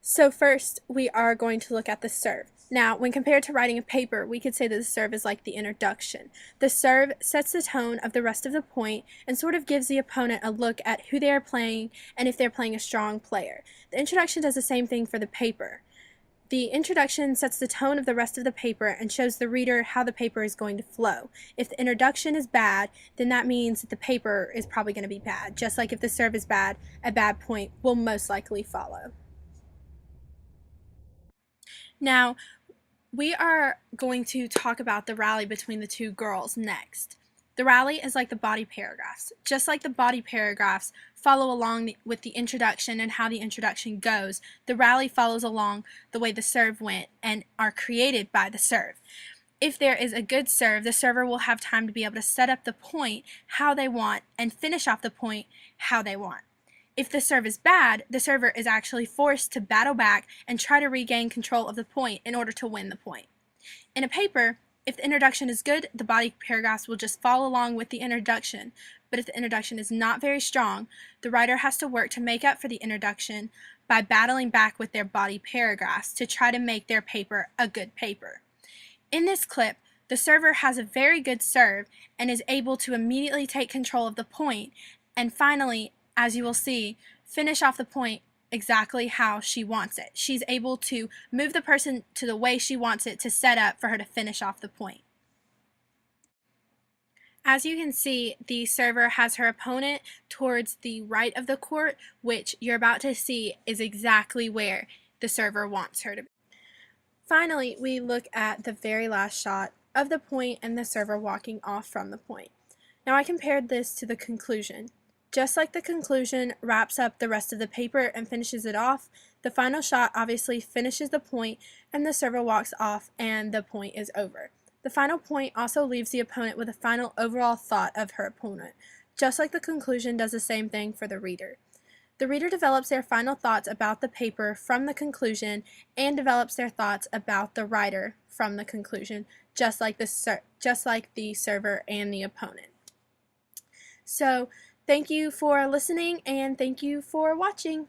So first, we are going to look at the serve. Now, when compared to writing a paper, we could say that the serve is like the introduction. The serve sets the tone of the rest of the point and sort of gives the opponent a look at who they are playing and if they're playing a strong player. The introduction does the same thing for the paper. The introduction sets the tone of the rest of the paper and shows the reader how the paper is going to flow. If the introduction is bad, then that means that the paper is probably going to be bad. Just like if the serve is bad, a bad point will most likely follow. Now, we are going to talk about the rally between the two girls next. The rally is like the body paragraphs. Just like the body paragraphs follow along with the introduction and how the introduction goes, the rally follows along the way the serve went and are created by the serve. If there is a good serve, the server will have time to be able to set up the point how they want and finish off the point how they want. If the serve is bad, the server is actually forced to battle back and try to regain control of the point in order to win the point. In a paper, if the introduction is good, the body paragraphs will just follow along with the introduction. But if the introduction is not very strong, the writer has to work to make up for the introduction by battling back with their body paragraphs to try to make their paper a good paper. In this clip, the server has a very good serve and is able to immediately take control of the point and finally, as you will see, finish off the point exactly how she wants it. She's able to move the person to the way she wants it to set up for her to finish off the point. As you can see, the server has her opponent towards the right of the court, which you're about to see is exactly where the server wants her to be. Finally, we look at the very last shot of the point and the server walking off from the point. Now I compared this to the conclusion. Just like the conclusion wraps up the rest of the paper and finishes it off, the final shot obviously finishes the point and the server walks off and the point is over. The final point also leaves the opponent with a final overall thought of her opponent. Just like the conclusion does the same thing for the reader. The reader develops their final thoughts about the paper from the conclusion and develops their thoughts about the writer from the conclusion, just like the server and the opponent. So, thank you for listening and thank you for watching.